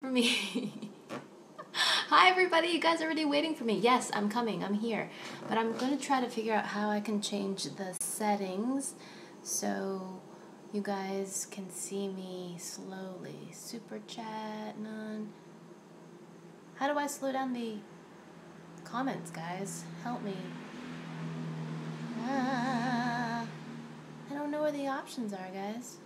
for me. Hi everybody, you guys are already waiting for me. Yes, I'm coming, I'm here. But I'm going to try to figure out how I can change the settings so you guys can see me slowly. Super chat, none. How do I slow down the comments, guys? Help me. I don't know where the options are, guys.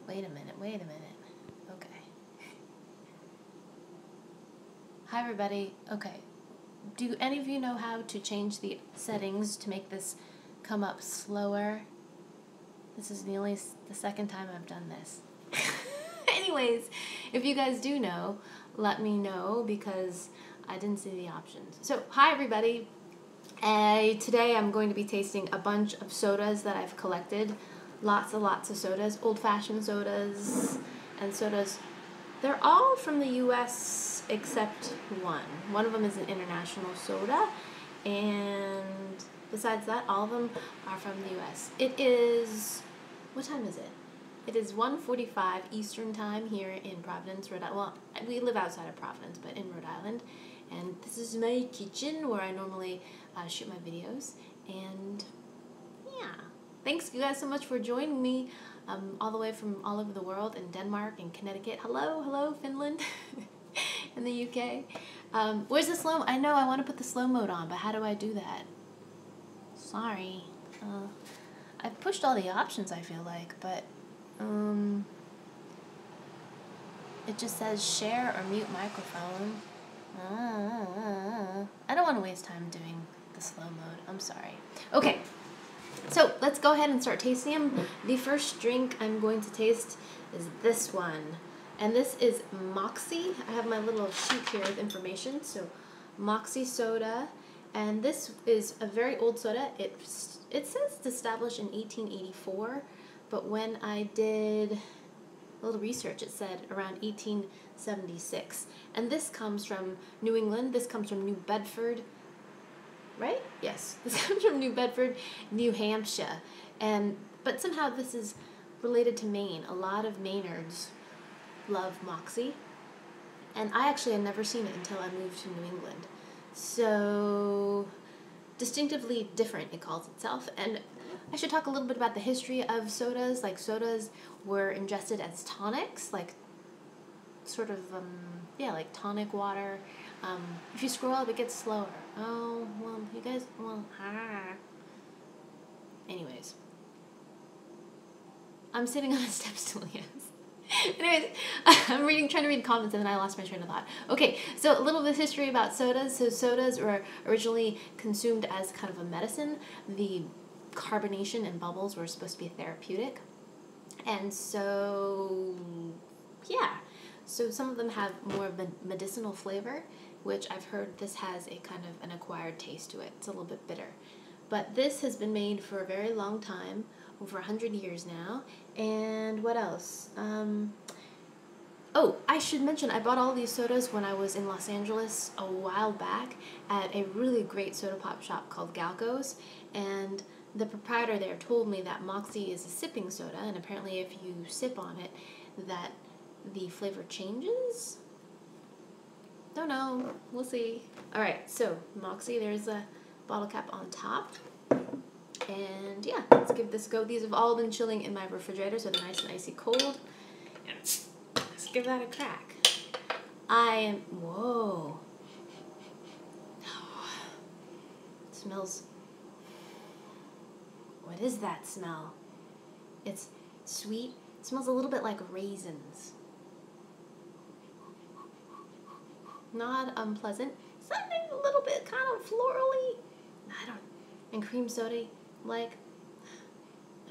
Wait a minute. Okay. Hi everybody. Okay. Do any of you know how to change the settings to make this come up slower? This is the second time I've done this. Anyways, if you guys do know, let me know because I didn't see the options. So, hi everybody. Today I'm going to be tasting a bunch of sodas that I've collected. Lots and lots of sodas, old-fashioned sodas and sodas. They're all from the U.S. except one. One of them is an international soda, and besides that, all of them are from the U.S. It is, what time is it? It is 1:45 Eastern Time here in Providence, Rhode Island. Well, we live outside of Providence, but in Rhode Island. And this is my kitchen where I normally shoot my videos. And yeah. Thanks you guys so much for joining me all the way from all over the world in Denmark and Connecticut. Hello, Finland and the UK. Where's the slow? I know I want to put the slow mode on, but how do I do that? Sorry. I've pushed all the options, I feel like, but it just says share or mute microphone. I don't want to waste time doing the slow mode. I'm sorry. Okay. So let's go ahead and start tasting them. The first drink I'm going to taste is this one. And this is Moxie. I have my little sheet here with information. So Moxie soda. And this is a very old soda. It says it's established in 1884. But when I did a little research, it said around 1876. And this comes from New England. This comes from New Bedford. Right? Yes. This comes from New Bedford, New Hampshire. But somehow this is related to Maine. A lot of Maynards love Moxie. And I actually had never seen it until I moved to New England. So, distinctively different, it calls itself. And I should talk a little bit about the history of sodas. Like, sodas were ingested as tonics, like sort of, like tonic water. If you scroll up, it gets slower. Oh, well, you guys, Anyways. I'm sitting on a step stool, yes. Anyways, I'm trying to read comments, and then I lost my train of thought. Okay, so a little bit of history about sodas. So sodas were originally consumed as kind of a medicine. The carbonation and bubbles were supposed to be therapeutic. And so, yeah. So some of them have more of a medicinal flavor, which I've heard this has a kind of an acquired taste to it. It's a little bit bitter. But this has been made for a very long time, over 100 years now. And what else? Oh, I should mention, I bought all these sodas when I was in Los Angeles a while back at a really great soda pop shop called Galco's. And the proprietor there told me that Moxie is a sipping soda, and apparently if you sip on it, that the flavor changes? Don't know. We'll see. Alright, so Moxie, there's a bottle cap on top. And yeah, let's give this a go. These have all been chilling in my refrigerator, so they're nice and icy cold. And let's give that a crack. Whoa. Oh, it smells. What is that smell? It's sweet. It smells a little bit like raisins. Not unpleasant. Something a little bit kind of florally. And cream soda, like.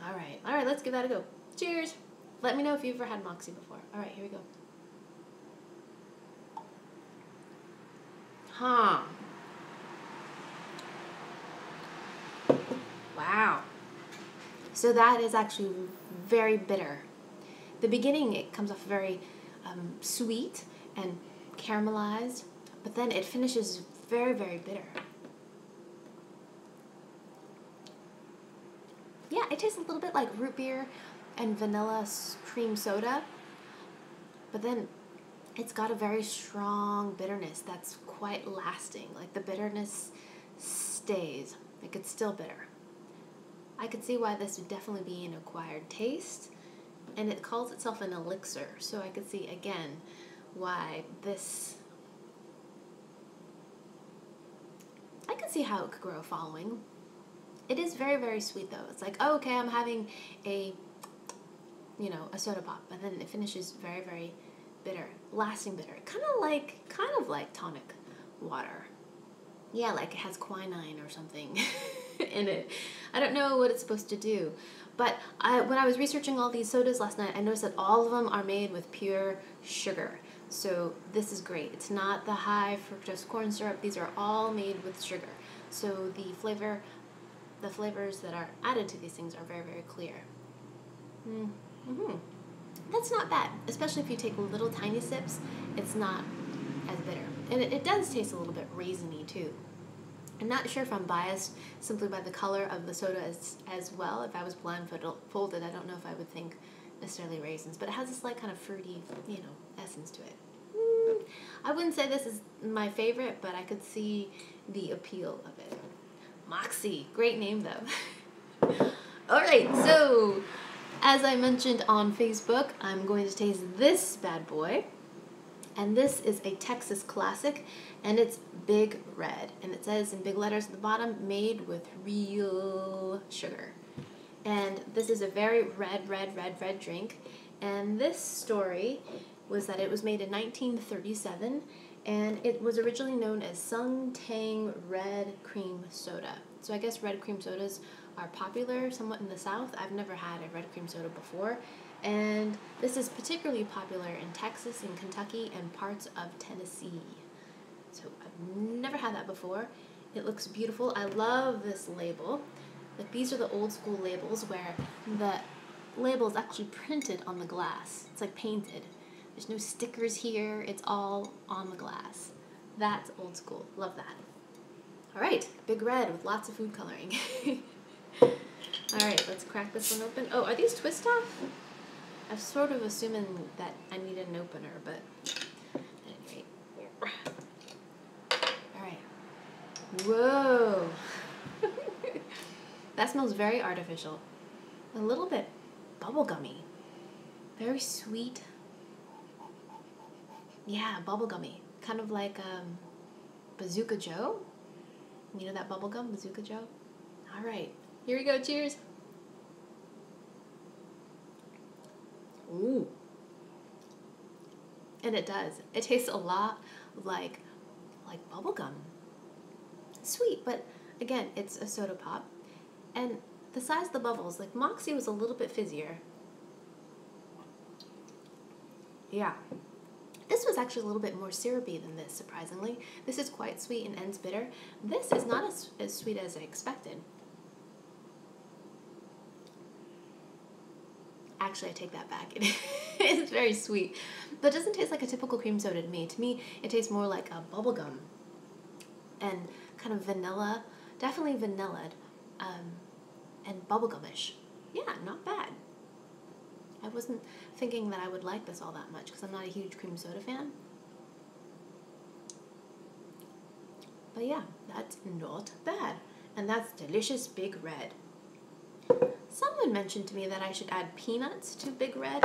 Alright, let's give that a go. Cheers! Let me know if you've ever had Moxie before. Alright, here we go. Wow. So that is actually very bitter. The beginning, it comes off very sweet and caramelized, but then it finishes very, very bitter. Yeah, might taste a little bit like root beer and vanilla cream soda, but then it's got a very strong bitterness that's quite lasting. Like the bitterness stays, like it's still bitter. I could see why this would definitely be an acquired taste, and it calls itself an elixir, so I could see again why this, I could see how it could grow a following. It is very, very sweet though. It's like, oh, okay, I'm having a, you know, a soda pop, but then it finishes very, very bitter, lasting bitter. Kind of like tonic water. Yeah, like it has quinine or something in it. I don't know what it's supposed to do. But when I was researching all these sodas last night, I noticed that all of them are made with pure sugar. So this is great. It's not the high fructose corn syrup. These are all made with sugar. So the flavors that are added to these things are very, very clear. That's not bad, especially if you take little tiny sips. It's not as bitter. And it does taste a little bit raisiny too. I'm not sure if I'm biased simply by the color of the soda as well. If I was blindfolded, I don't know if I would think necessarily raisins, but it has this like kind of fruity, you know, essence to it. I wouldn't say this is my favorite, but I could see the appeal of it. Moxie, great name though. All right, so as I mentioned on Facebook, I'm going to taste this bad boy. And this is a Texas classic, and it's Big Red. And it says in big letters at the bottom, made with real sugar. And this is a very red drink. And this story was that it was made in 1937, and it was originally known as Sung Tang Red Cream Soda. So I guess red cream sodas are popular somewhat in the South. I've never had a red cream soda before. And this is particularly popular in Texas and Kentucky and parts of Tennessee. So I've never had that before. It looks beautiful. I love this label. Like these are the old school labels where the label is actually printed on the glass. It's like painted. There's no stickers here. It's all on the glass. That's old school. Love that. All right, Big Red with lots of food coloring. All right, let's crack this one open. Oh, are these twist off? I was sort of assuming that I needed an opener, but at any rate. All right. Whoa. That smells very artificial. A little bit bubblegummy. Very sweet. Yeah, bubblegummy. Kind of like Bazooka Joe. You know that bubblegum, Bazooka Joe? All right. Here we go. Cheers. Ooh. And it does. It tastes a lot like bubblegum. Sweet, but again, it's a soda pop. And the size of the bubbles, like Moxie was a little bit fizzier. Yeah. This was actually a little bit more syrupy than this, surprisingly. This is quite sweet and ends bitter. This is not as sweet as I expected. Actually, I take that back. It is very sweet, but it doesn't taste like a typical cream soda to me. To me, it tastes more like a bubblegum and kind of vanilla, definitely vanilla'd, and bubblegumish. Yeah, not bad. I wasn't thinking that I would like this all that much because I'm not a huge cream soda fan. But yeah, that's not bad. And that's delicious Big Red. Someone mentioned to me that I should add peanuts to Big Red.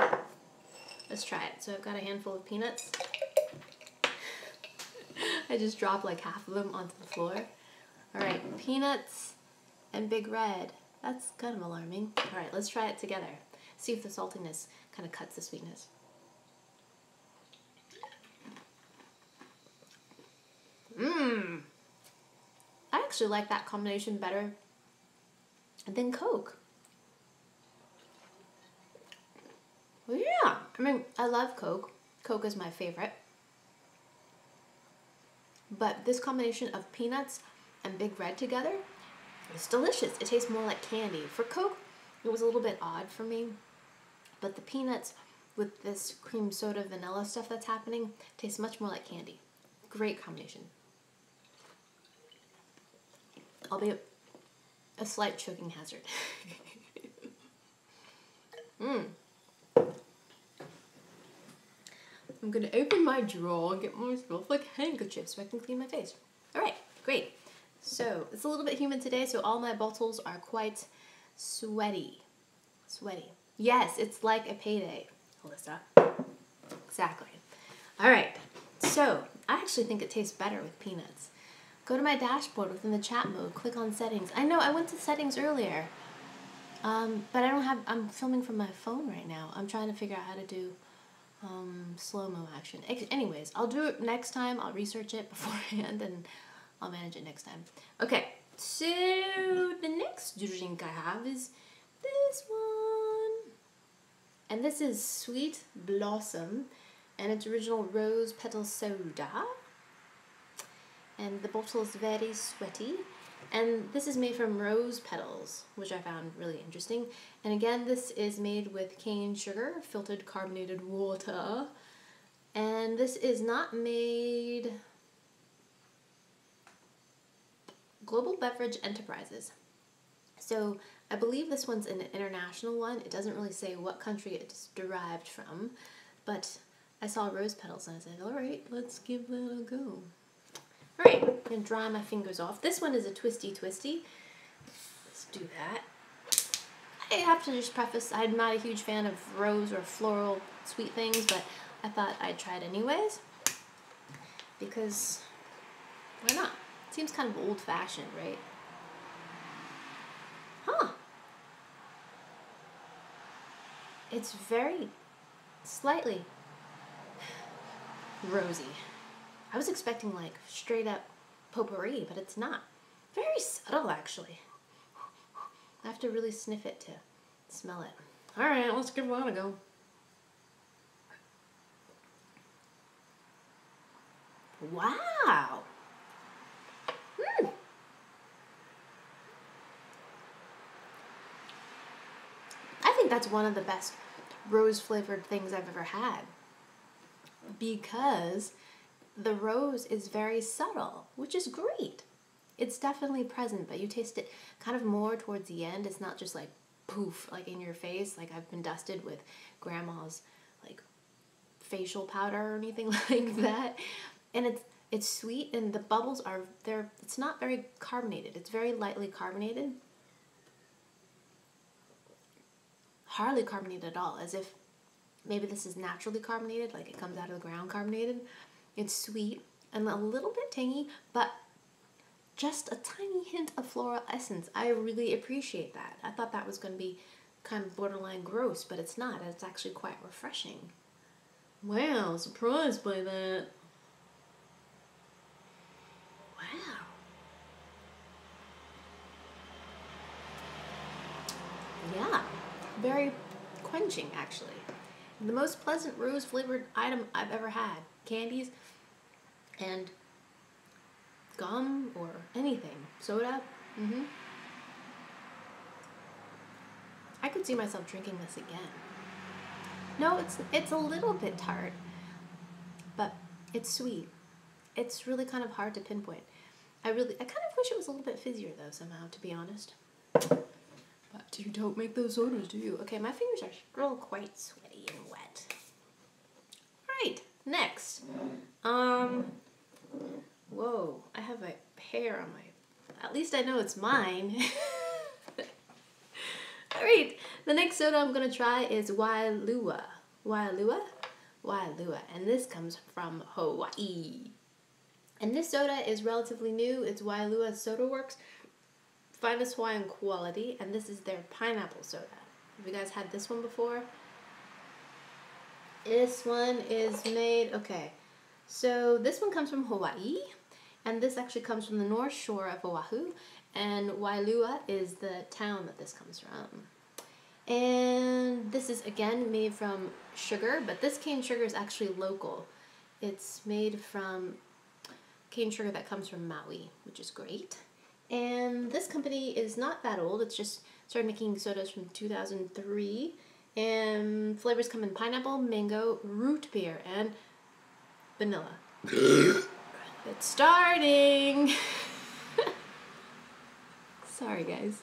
Let's try it. So I've got a handful of peanuts. I just dropped like half of them onto the floor. All right, peanuts and Big Red. That's kind of alarming. All right, let's try it together. See if the saltiness kind of cuts the sweetness. I actually like that combination better than Coke. Well, yeah, I mean, I love Coke. Coke is my favorite. But this combination of peanuts and Big Red together is delicious. It tastes more like candy. For Coke, it was a little bit odd for me. But the peanuts with this cream soda vanilla stuff that's happening tastes much more like candy. Great combination. Albeit a slight choking hazard. I'm gonna open my drawer and get myself like handkerchiefs so I can clean my face. Alright, great. So, it's a little bit humid today, so all my bottles are quite sweaty. Sweaty. Yes, it's like a payday, Alyssa. Exactly. Alright, so I actually think it tastes better with peanuts. Go to my dashboard within the chat mode, click on settings. I know, I went to settings earlier, but I don't have, I'm filming from my phone right now. I'm trying to figure out how to do slow-mo action. Anyways, I'll do it next time. I'll research it beforehand and I'll manage it next time. Okay, so the next drink I have is this one. And this is Sweet Blossom, and it's original rose petal soda. And the bottle is very sweaty. And this is made from rose petals, which I found really interesting. And again, this is made with cane sugar, filtered carbonated water. And this is not made... Global Beverage Enterprises. So I believe this one's an international one. It doesn't really say what country it's derived from, but I saw rose petals and I said, all right, let's give that a go. All right, I'm gonna dry my fingers off. This one is a twisty. Let's do that. I have to just preface, I'm not a huge fan of rose or floral sweet things, but I thought I'd try it anyways, because why not? It seems kind of old-fashioned, right? Huh. It's very slightly rosy. I was expecting like straight up potpourri, but it's not. Very subtle, actually. I have to really sniff it to smell it. All right, let's give one a go. Wow. I think that's one of the best rose-flavored things I've ever had, because the rose is very subtle, which is great. It's definitely present, but you taste it kind of more towards the end. It's not just like poof, like in your face, like I've been dusted with grandma's like facial powder or anything like that. And it's sweet, and the bubbles are there. It's not very carbonated. It's very lightly carbonated. Hardly carbonated at all, as if maybe this is naturally carbonated, like it comes out of the ground carbonated. It's sweet and a little bit tangy, but just a tiny hint of floral essence. I really appreciate that. I thought that was going to be kind of borderline gross, but it's not. It's actually quite refreshing. Wow, surprised by that. Wow. Yeah, very quenching, actually. The most pleasant rose-flavored item I've ever had. Candies and gum or anything. Soda. I could see myself drinking this again. No, it's a little bit tart, but it's sweet. It's really kind of hard to pinpoint. I kind of wish it was a little bit fizzier though somehow, to be honest. But you don't make those sodas, do you? Okay, my fingers are still quite sweaty and wet. Alright, next. Whoa, I have a hair on my... At least I know it's mine. Alright, the next soda I'm going to try is Waialua. Waialua? Waialua. And this comes from Hawaii. And this soda is relatively new. It's Waialua Soda Works. Finest Hawaiian quality. And this is their pineapple soda. Have you guys had this one before? This one is made... Okay. So this one comes from Hawaii. And this actually comes from the North Shore of Oahu. And Waialua is the town that this comes from. And this is, again, made from sugar. But this cane sugar is actually local. It's made from cane sugar that comes from Maui, which is great. And this company is not that old. It's just started making sodas from 2003. And flavors come in pineapple, mango, root beer, and vanilla. It's starting! Sorry, guys.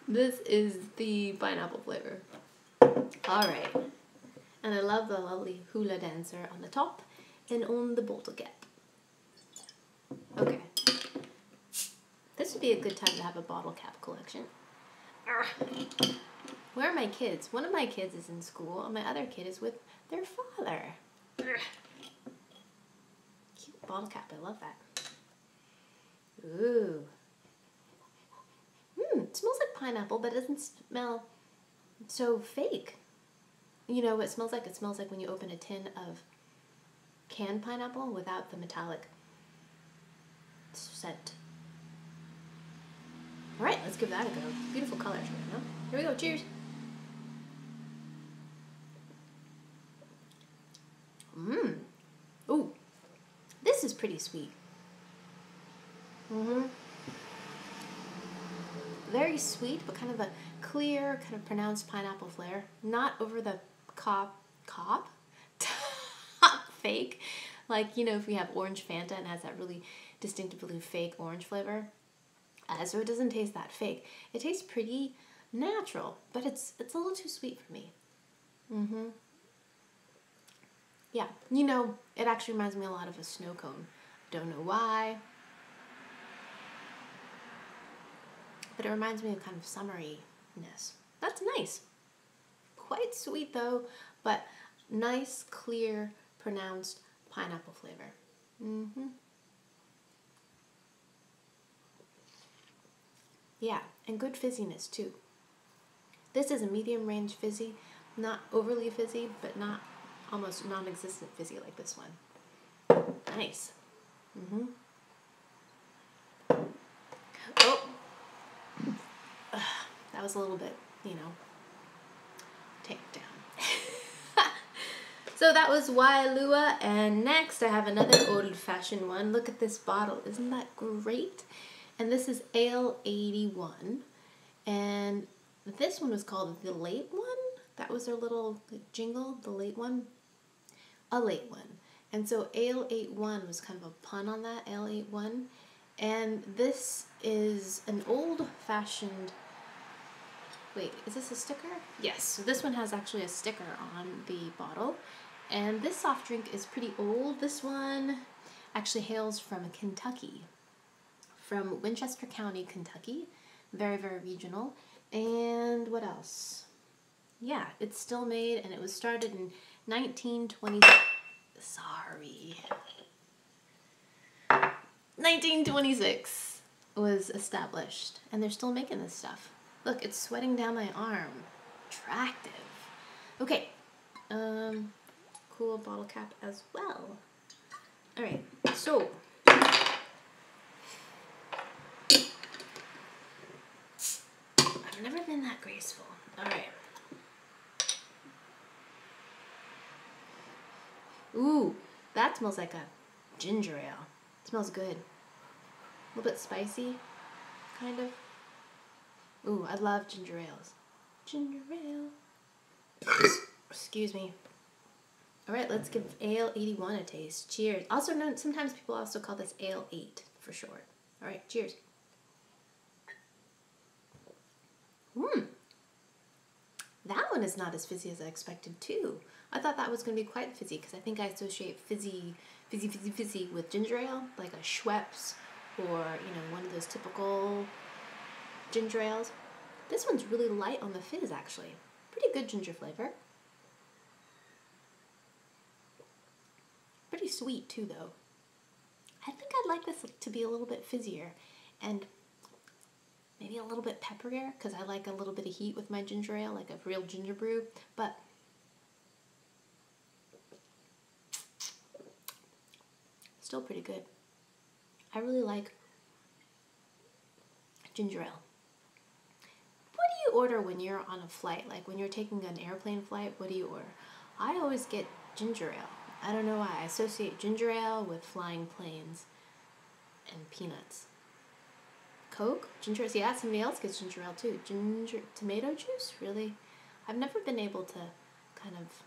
This is the pineapple flavor. All right. And I love the lovely hula dancer on the top and on the bottle cap. Okay. This would be a good time to have a bottle cap collection. Urgh. Where are my kids? One of my kids is in school and my other kid is with their father. Urgh. Cute bottle cap. I love that. Ooh. It smells like pineapple, but it doesn't smell so fake. You know what it smells like? It smells like when you open a tin of canned pineapple without the metallic scent. All right, let's give that a go. Beautiful colors right now. Here we go. Cheers. Ooh, this is pretty sweet. Very sweet, but kind of a clear, kind of pronounced pineapple flair. Not over the top fake. Like, you know, if we have orange Fanta and has that really distinctively fake orange flavor. So it doesn't taste that fake. It tastes pretty natural, but it's a little too sweet for me. Yeah, you know, it actually reminds me a lot of a snow cone. Don't know why. But it reminds me of kind of summeryness. That's nice. Quite sweet though, but nice, clear, pronounced pineapple flavor. Yeah, and good fizziness too. This is a medium range fizzy, not overly fizzy, but not almost non-existent fizzy like this one. Nice. Oh. That was a little bit, you know, tamped down. So that was Waialua, and next I have another old-fashioned one. Look at this bottle. Isn't that great? And this is Ale 81, and this one was called the Late One. That was their little jingle, the Late One. A late one. And so Ale 81 was kind of a pun on that, Ale 81. And this is an old-fashioned... Wait, is this a sticker? Yes, so this one has actually a sticker on the bottle. And this soft drink is pretty old. This one actually hails from Kentucky, from Winchester County, Kentucky. Very, very regional. And what else? Yeah, it's still made, and it was started in 1920. Sorry. 1926 was established, and they're still making this stuff. Look, it's sweating down my arm. Attractive. Okay. Cool bottle cap as well. All right. So I've never been that graceful. All right. Ooh, that smells like a ginger ale. It smells good. A little bit spicy, kind of. Ooh, I love ginger ales. Ginger ale. Excuse me. All right, let's give Ale 81 a taste. Cheers. Also known, sometimes people also call this Ale 8 for short. All right, cheers. That one is not as fizzy as I expected too. I thought that was going to be quite fizzy because I think I associate fizzy with ginger ale, like a Schweppes or, you know, one of those typical ginger ales. This one's really light on the fizz, actually. Pretty good ginger flavor. Pretty sweet too, though. I think I'd like this to be a little bit fizzier and maybe a little bit pepperier because I like a little bit of heat with my ginger ale, like a real ginger brew, but still pretty good. I really like ginger ale. What do you order when you're on a flight? Like when you're taking an airplane flight, what do you order? I always get ginger ale. I don't know why. I associate ginger ale with flying planes and peanuts. Coke? Ginger ale? Yeah, somebody else gets ginger ale too. Ginger tomato juice? Really? I've never been able to kind of,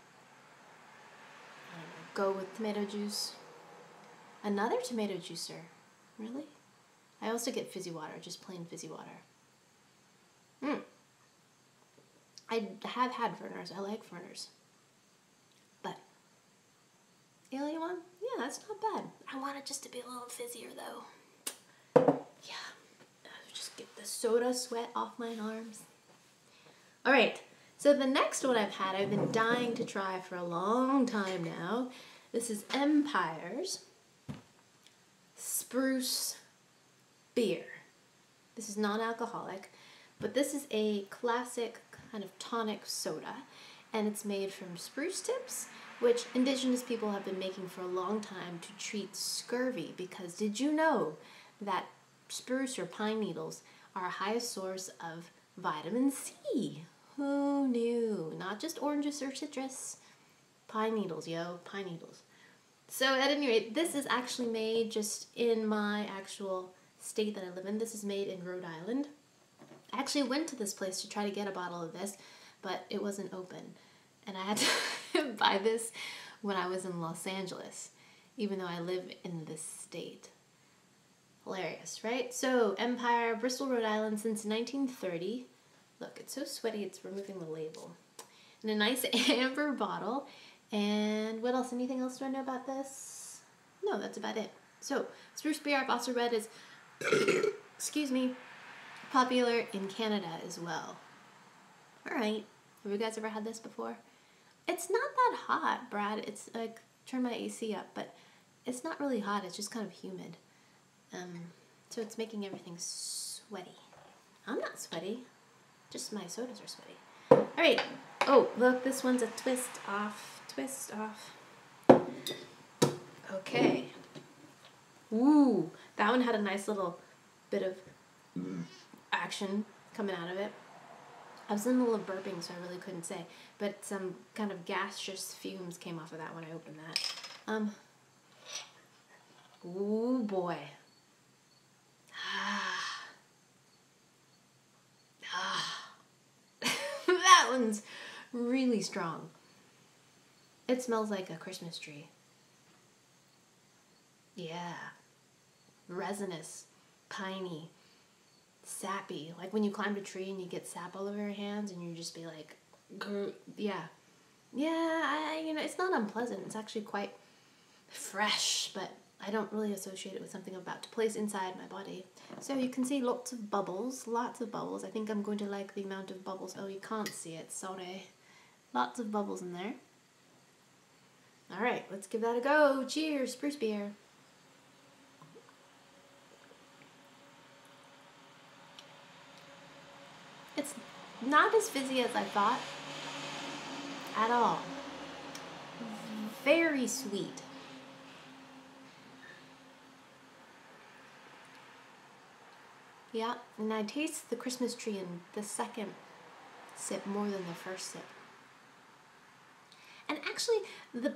I don't know, go with tomato juice. Another tomato juicer? Really? I also get fizzy water, just plain fizzy water. I have had Vernors. I like Vernors. But alien one, yeah, that's not bad. I want it just to be a little fizzier though. Yeah, just get the soda sweat off my arms. All right, so the next one I've been dying to try for a long time now. This is Empire's Spruce beer. This is non-alcoholic, but this is a classic kind of tonic soda, and it's made from spruce tips, which indigenous people have been making for a long time to treat scurvy, because did you know that spruce or pine needles are a highest source of vitamin C? Who knew? Not just oranges or citrus. Pine needles, yo, pine needles. So at any rate, this is actually made just in my actual state that I live in. This is made in Rhode Island. I actually went to this place to try to get a bottle of this, but it wasn't open. And I had to buy this when I was in Los Angeles, even though I live in this state. Hilarious, right? So, Empire, Bristol, Rhode Island, since 1930. Look, it's so sweaty, it's removing the label. In a nice amber bottle. And what else? Anything else do I know about this? No, that's about it. So, Spruce beer, I've also read, is, excuse me, popular in Canada as well. All right. Have you guys ever had this before? It's not that hot, Brad. It's like, turn my AC up, but it's not really hot. It's just kind of humid. So it's making everything sweaty. I'm not sweaty. Just my sodas are sweaty. All right. Oh, look, this one's a twist off. Twist off. Okay. Ooh, that one had a nice little bit of action coming out of it. I was in the middle of burping, so I really couldn't say, but some kind of gaseous fumes came off of that when I opened that. Ooh boy. That one's really strong. It smells like a Christmas tree. Yeah. Resinous, piney, sappy. Like when you climbed a tree and you get sap all over your hands and you just be like, yeah. Yeah, it's not unpleasant. It's actually quite fresh, but I don't really associate it with something I'm about to place inside my body. So you can see lots of bubbles, I think I'm going to like the amount of bubbles. Oh, you can't see it, sorry. Lots of bubbles in there. All right, let's give that a go. Cheers, Spruce beer. It's not as fizzy as I thought at all. Very sweet. Yeah, and I taste the Christmas tree in the second sip more than the first sip. And actually, the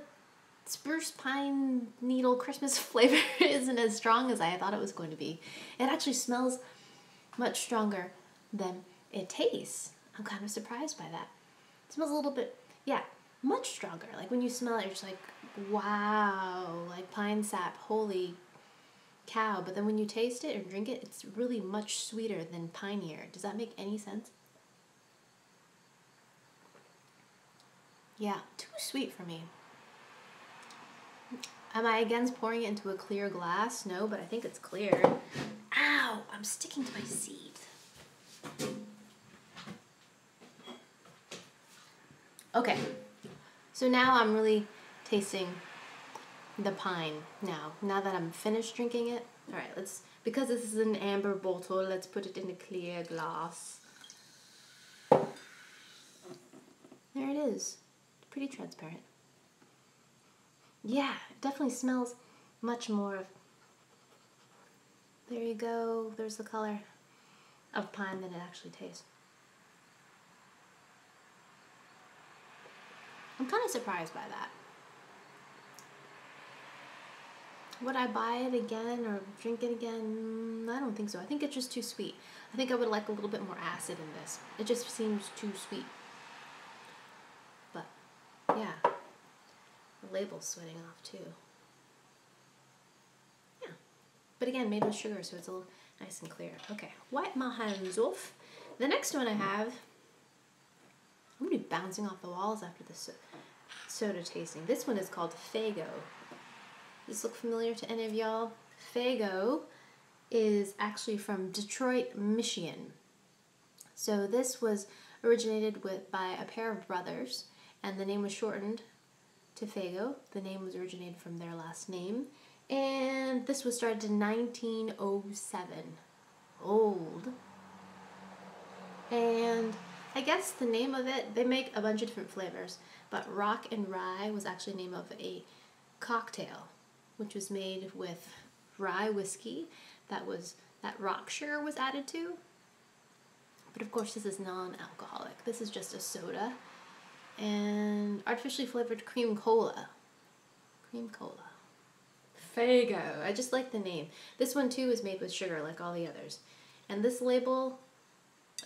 spruce pine needle Christmas flavor isn't as strong as I thought it was going to be. It actually smells much stronger than it tastes. I'm kind of surprised by that. It smells a little bit, yeah, much stronger. Like when you smell it, you're just like, wow, like pine sap, holy cow. But then when you taste it or drink it, it's really much sweeter than pinier. Does that make any sense? Yeah, too sweet for me. Am I against pouring it into a clear glass? No, but I think it's clear. Ow, I'm sticking to my seat. Okay, so now I'm really tasting the pine now that I'm finished drinking it. All right, because this is an amber bottle, let's put it in a clear glass. There it is. It's pretty transparent. Yeah, it definitely smells much more of, there you go, there's the color of pine than it actually tastes. I'm kind of surprised by that. Would I buy it again or drink it again? I don't think so. I think it's just too sweet. I think I would like a little bit more acid in this. It just seems too sweet. But, yeah. The label's sweating off too. Yeah. But again, made with sugar, so it's a little nice and clear. Okay, wipe my hands off. The next one I have I'm going to be bouncing off the walls after this soda tasting. This one is called Faygo. Does this look familiar to any of y'all? Faygo is actually from Detroit, Michigan. So this was originated by a pair of brothers, and the name was shortened to Faygo. The name was originated from their last name, and this was started in 1907. Old. And I guess the name of it, they make a bunch of different flavors, but Rock and Rye was actually the name of a cocktail, which was made with rye whiskey that rock sugar was added to. But of course this is non-alcoholic. This is just a soda and artificially flavored cream cola. Cream cola. Faygo. I just like the name. This one too is made with sugar like all the others. And this label,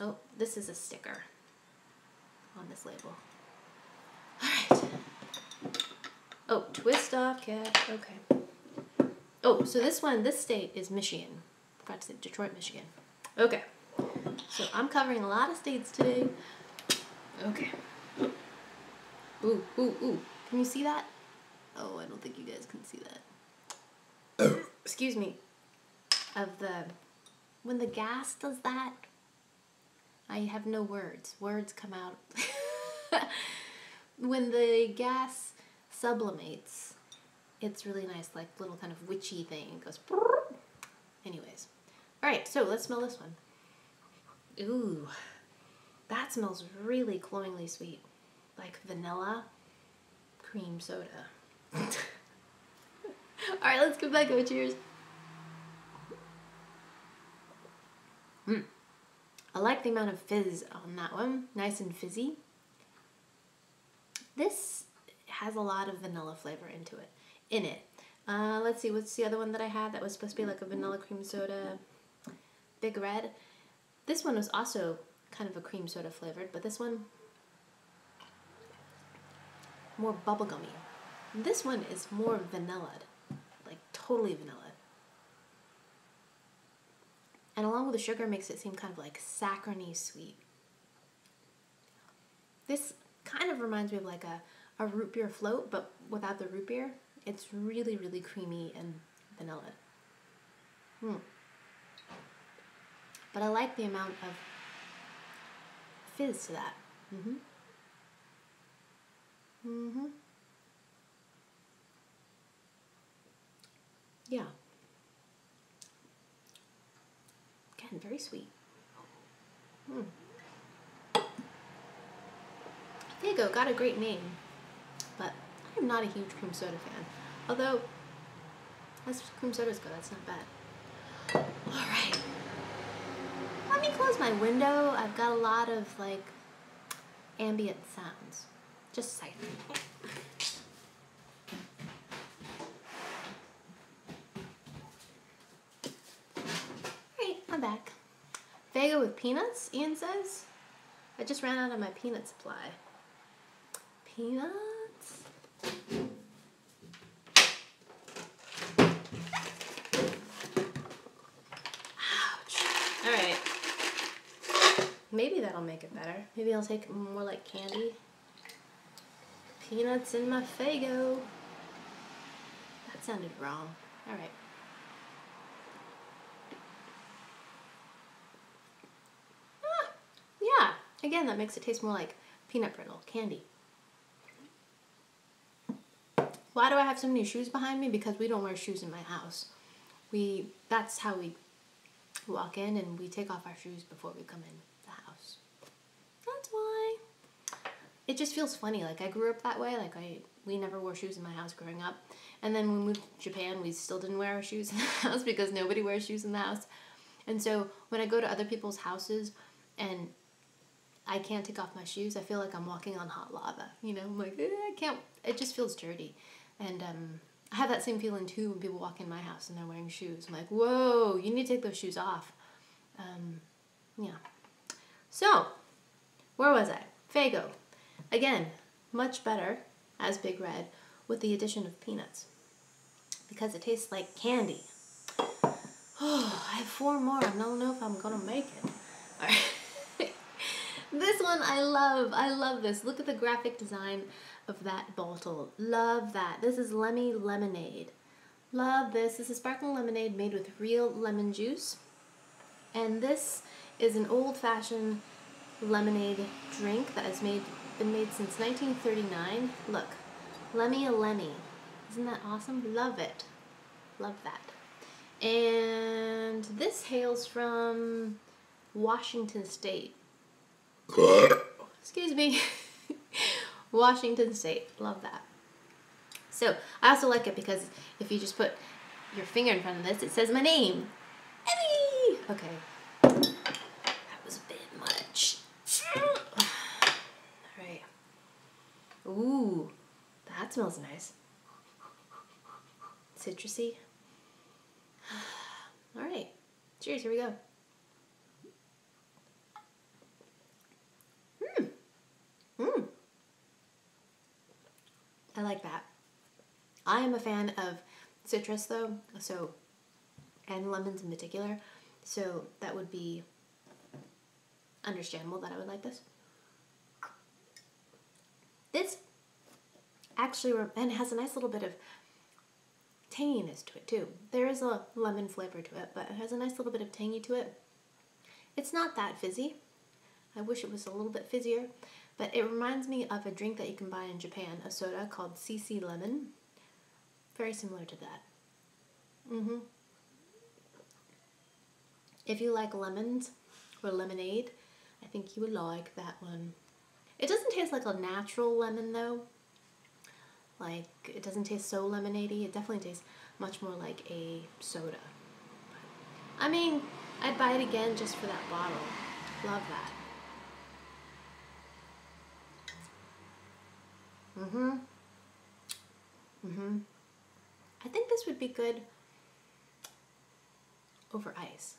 oh, this is a sticker on this label. Alright. Oh, twist off cap. Okay. Oh, so this state is Michigan. Forgot to say Detroit, Michigan. Okay. So I'm covering a lot of states today. Okay. Ooh, ooh, ooh. Can you see that? Oh, I don't think you guys can see that. Excuse me. When the gas does that, I have no words. Words come out. When the gas sublimates, it's really nice, like little kind of witchy thing. It goes. Anyways. Alright, so let's smell this one. Ooh. That smells really cloyingly sweet. Like vanilla cream soda. Alright, let's give that a go. Cheers. I like the amount of fizz on that one. Nice and fizzy. This has a lot of vanilla flavor in it. Let's see, what's the other one that I had that was supposed to be like a vanilla cream soda? Big Red. This one was also kind of a cream soda flavored, but this one more bubblegummy. This one is more vanilla, like totally vanilla. And along with the sugar makes it seem kind of like saccharine sweet. This kind of reminds me of like a root beer float, but without the root beer. It's really, really creamy and vanilla. But I like the amount of fizz to that. Yeah. Again, very sweet. Faygo got a great name, but I'm not a huge cream soda fan. Although, as cream sodas go, that's not bad. Alright. Let me close my window. I've got a lot of, like, ambient sounds. Just a second. Alright, I'm back. Faygo with peanuts, Ian says. I just ran out of my peanut supply. Peanuts? Ouch. Alright. Maybe that'll make it better. Maybe I'll take it more like candy. Peanuts in my Faygo. That sounded wrong. Alright. Yeah. Again, that makes it taste more like peanut brittle, candy. Why do I have so many shoes behind me? Because we don't wear shoes in my house. That's how we walk in, and we take off our shoes before we come in the house. That's why. It just feels funny. Like, I grew up that way. Like, we never wore shoes in my house growing up. And then when we moved to Japan, we still didn't wear our shoes in the house because nobody wears shoes in the house. And so when I go to other people's houses and I can't take off my shoes, I feel like I'm walking on hot lava. You know, I'm like, I can't. It just feels dirty. And I have that same feeling too when people walk in my house and they're wearing shoes. I'm like, whoa, you need to take those shoes off. Yeah. So, where was I? Faygo. Again, much better as Big Red with the addition of peanuts because it tastes like candy. Oh, I have 4 more. I don't know if I'm going to make it. All right. This one I love. I love this. Look at the graphic design of that bottle. Love that. This is Lemmy Lemonade. Love this. This is sparkling lemonade made with real lemon juice. And this is an old-fashioned lemonade drink that has been made since 1939. Look, Lemmy a Lemmy. Isn't that awesome? Love it. Love that. And this hails from Washington State. Excuse me. Washington State. Love that. So, I also like it because if you just put your finger in front of this, it says my name. Emmy! Okay. That was a bit much. Alright. Ooh. That smells nice. Citrusy. Alright. Cheers, here we go. I like that. I am a fan of citrus though, and lemons in particular, so that would be understandable that I would like this. This actually, and it has a nice little bit of tanginess to it too. There is a lemon flavor to it, but it has a nice little bit of tangy to it. It's not that fizzy. I wish it was a little bit fizzier, but it reminds me of a drink that you can buy in Japan, a soda called CC Lemon. Very similar to that. If you like lemons or lemonade, I think you would like that one. It doesn't taste like a natural lemon though. Like, it doesn't taste so lemonade-y. It definitely tastes much more like a soda. I mean, I'd buy it again just for that bottle. Love that. I think this would be good over ice.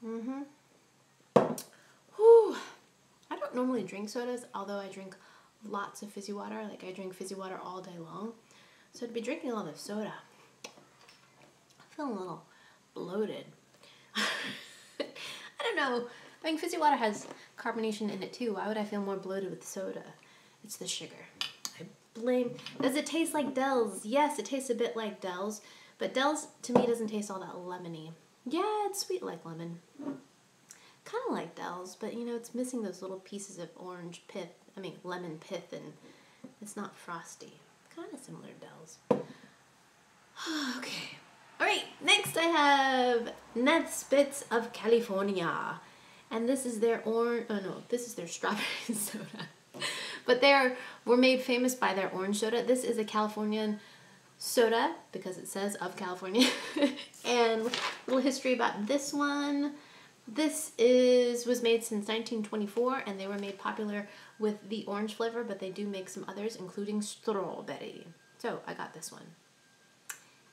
Whew. I don't normally drink sodas, although I drink lots of fizzy water. Like, I drink fizzy water all day long. So to be drinking all this soda, I feel a little bloated. I don't know. I mean, fizzy water has carbonation in it too. Why would I feel more bloated with soda? It's the sugar. I blame... Does it taste like Del's? Yes, it tastes a bit like Del's. But Del's, to me, doesn't taste all that lemony. Yeah, it's sweet like lemon. Kind of like Del's, but, you know, it's missing those little pieces of orange pith. I mean, lemon pith, and it's not frosty. Kind of similar to Del's. Okay. Alright, next I have Ned Spits of California. And this is their this is their strawberry soda. But were made famous by their orange soda. This is a Californian soda, because it says of California. And a little history about this one. This was made since 1924, and they were made popular with the orange flavor, but they do make some others, including strawberry. So I got this one.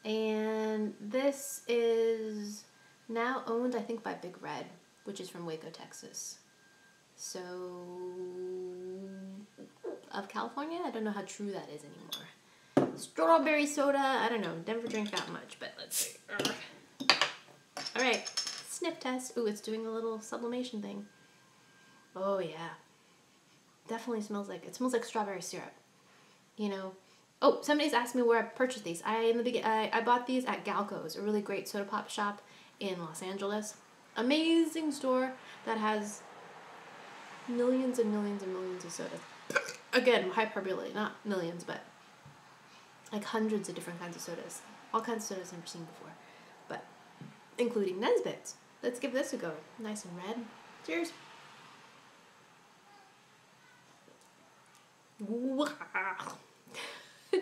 And this is now owned, I think, by Big Red, which is from Waco, Texas. So, of California? I don't know how true that is anymore. Strawberry soda, I don't know, never drank that much, but let's see. Alright, sniff test. Ooh, it's doing a little sublimation thing. Oh yeah. Definitely smells like strawberry syrup. You know. Oh, somebody's asked me where I purchased these. I bought these at Galco's, a really great soda pop shop in Los Angeles. Amazing store that has millions and millions and millions of sodas. Again, hyperbole, not millions, but like hundreds of different kinds of sodas. All kinds of sodas I've never seen before, but including Ned Spits. Let's give this a go. Nice and red. Cheers.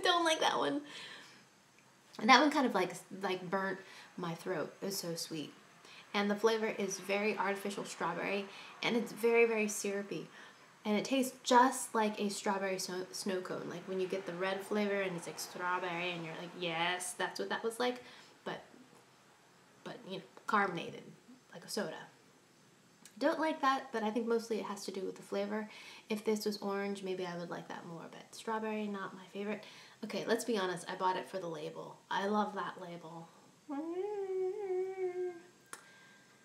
Don't like that one. And that one kind of like burnt my throat. It was so sweet. And the flavor is very artificial strawberry, and it's very, very syrupy. And it tastes just like a strawberry snow cone. Like when you get the red flavor and it's like strawberry and you're like, yes, that's what that was like. But you know, carbonated, like a soda. Don't like that, but I think mostly it has to do with the flavor. If this was orange, maybe I would like that more, but strawberry, not my favorite. Okay, let's be honest, I bought it for the label. I love that label.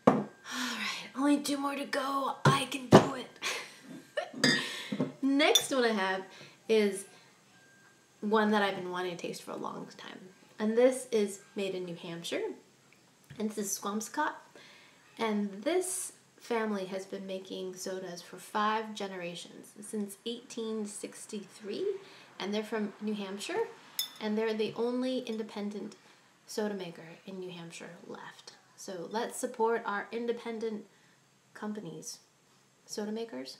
Alright, only 2 more to go. I can do it. Next one I have is one that I've been wanting to taste for a long time. And this is made in New Hampshire. And this is Squamscott. And this family has been making sodas for 5 generations, since 1863. And they're from New Hampshire. And they're the only independent soda maker in New Hampshire left. So let's support our independent companies, soda makers.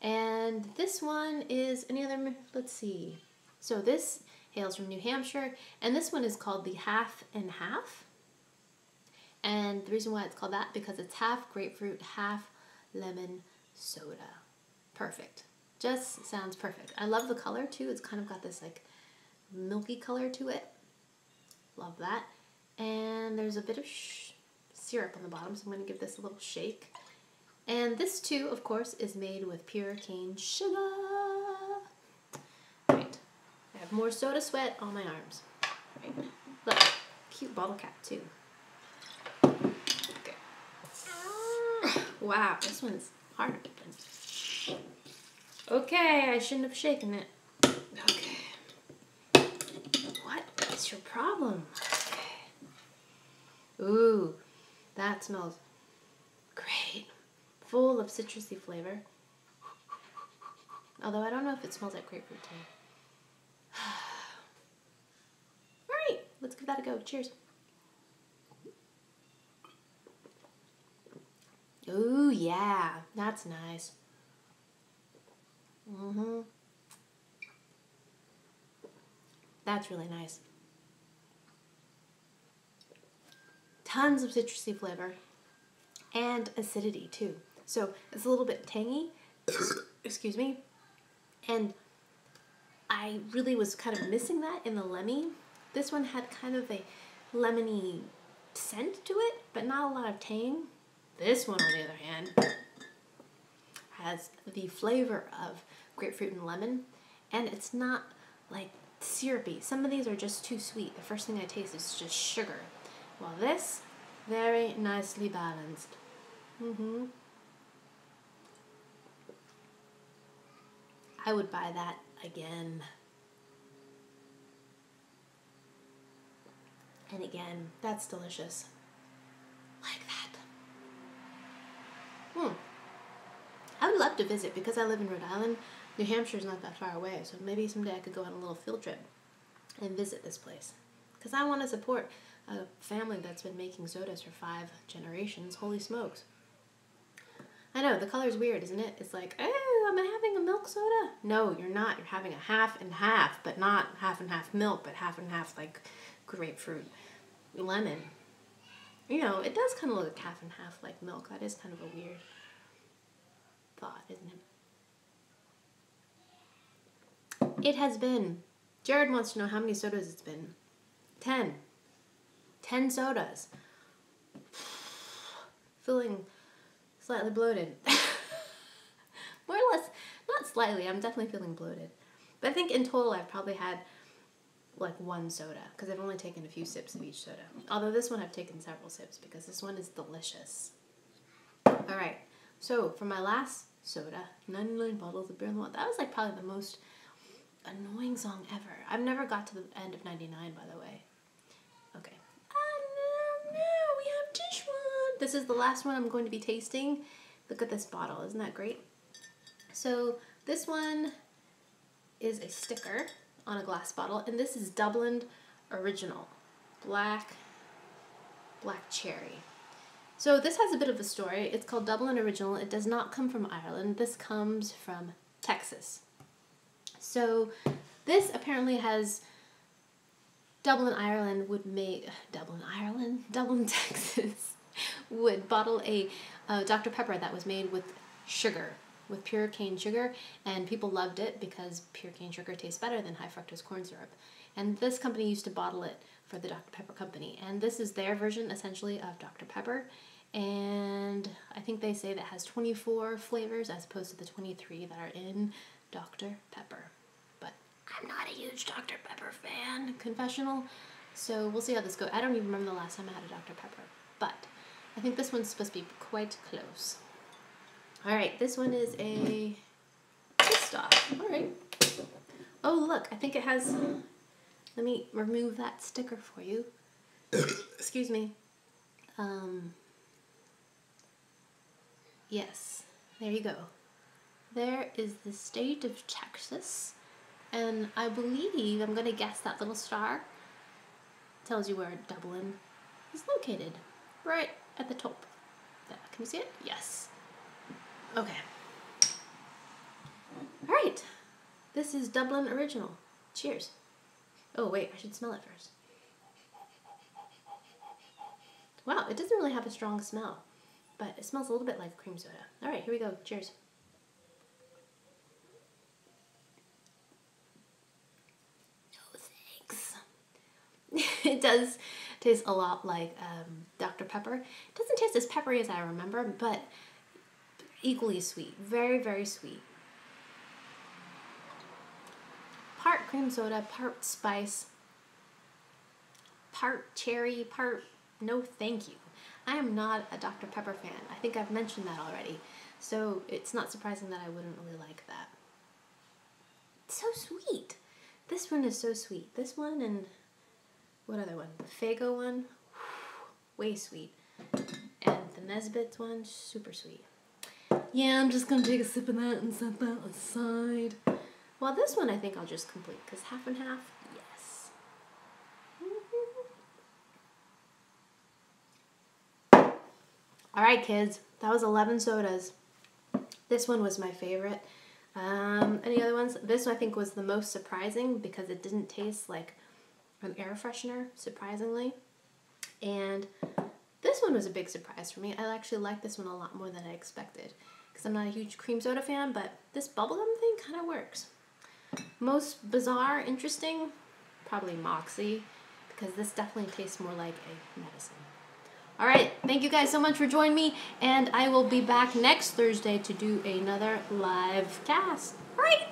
And this one is any other, let's see. So this hails from New Hampshire, and this one is called the Half and Half. And the reason why it's called that, because it's half grapefruit, half lemon soda. Perfect. Just sounds perfect. I love the color too. It's kind of got this like milky color to it. Love that. And there's a bit of syrup on the bottom, so I'm going to give this a little shake. And this too, of course, is made with pure cane sugar. Right. I have more soda sweat on my arms. Right. Look, cute bottle cap too. Okay. Wow, this one's hard to open. Okay, I shouldn't have shaken it. Okay. What is your problem? Okay. Ooh, that smells great. Full of citrusy flavor. Although I don't know if it smells like grapefruit to me. Alright, let's give that a go. Cheers. Ooh, yeah. That's nice. That's really nice. Tons of citrusy flavor. And acidity, too. So, it's a little bit tangy. Excuse me. And I really was kind of missing that in the lemmy. This one had kind of a lemony scent to it, but not a lot of tang. This one, on the other hand, has the flavor of grapefruit and lemon, and it's not like syrupy. Some of these are just too sweet. The first thing I taste is just sugar. While this, very nicely balanced. I would buy that again. And again, that's delicious. Like that. I would love to visit because I live in Rhode Island. New Hampshire's not that far away, so maybe someday I could go on a little field trip and visit this place. Because I want to support a family that's been making sodas for 5 generations. Holy smokes. I know, the color's weird, isn't it? It's like, oh, am I having a milk soda? No, you're not. You're having a half and half, but not half and half milk, but half and half like grapefruit, lemon. You know, it does kind of look half and half like milk. That is kind of a weird thought, isn't it? It has been, Jared wants to know how many sodas it's been. 10. 10 sodas. Feeling slightly bloated. More or less, not slightly, I'm definitely feeling bloated. But I think in total I've probably had like 1 soda, because I've only taken a few sips of each soda. Although this one I've taken several sips, because this one is delicious. Alright, so for my last soda, 99 bottles of beer in the month. That was like probably the most annoying song ever. I've never got to the end of 99, by the way. Okay. No, we have dish one. This is the last one I'm going to be tasting. Look at this bottle. Isn't that great? So this one is a sticker on a glass bottle, and this is Dublin Original. Black cherry. So this has a bit of a story. It's called Dublin Original. It does not come from Ireland. This comes from Texas. So this apparently has Dublin, Texas would bottle a Dr. Pepper that was made with sugar, with pure cane sugar, and people loved it because pure cane sugar tastes better than high fructose corn syrup. And this company used to bottle it for the Dr. Pepper company, and this is their version essentially of Dr. Pepper, and I think they say that has 24 flavors as opposed to the 23 that are in Dr. Pepper. But I'm not a huge Dr. Pepper fan, confessional, so we'll see how this goes. I don't even remember the last time I had a Dr. Pepper, but I think this one's supposed to be quite close. All right, this one is a twist off. All right. Oh, look, I think it has, let me remove that sticker for you. Excuse me. Yes, there you go. There is the state of Texas. And I believe, I'm going to guess that little star tells you where Dublin is located. Right at the top. There, can you see it? Yes. Okay. All right. This is Dublin Original. Cheers. Oh, wait, I should smell it first. Wow, it doesn't really have a strong smell, but it smells a little bit like cream soda. All right, here we go. Cheers. Oh, thanks. It does taste a lot like Dr. Pepper. It doesn't taste as peppery as I remember, but equally sweet. Very, very sweet. Part cream soda, part spice, part cherry, part no thank you. I am not a Dr. Pepper fan. I think I've mentioned that already. So it's not surprising that I wouldn't really like that. It's so sweet. This one is so sweet. This one and what other one? The Faygo one, way sweet. And the Ned Spits one, super sweet. Yeah, I'm just gonna take a sip of that and set that aside. Well, this one I think I'll just complete, because half and half, yes. All right, kids, that was 11 sodas. This one was my favorite. Any other ones? This one I think was the most surprising because it didn't taste like an air freshener, surprisingly. And this one was a big surprise for me. I actually like this one a lot more than I expected because I'm not a huge cream soda fan, but this bubblegum thing kind of works. Most bizarre, interesting, probably Moxie, because this definitely tastes more like a medicine. All right, thank you guys so much for joining me, and I will be back next Thursday to do another live cast. All right.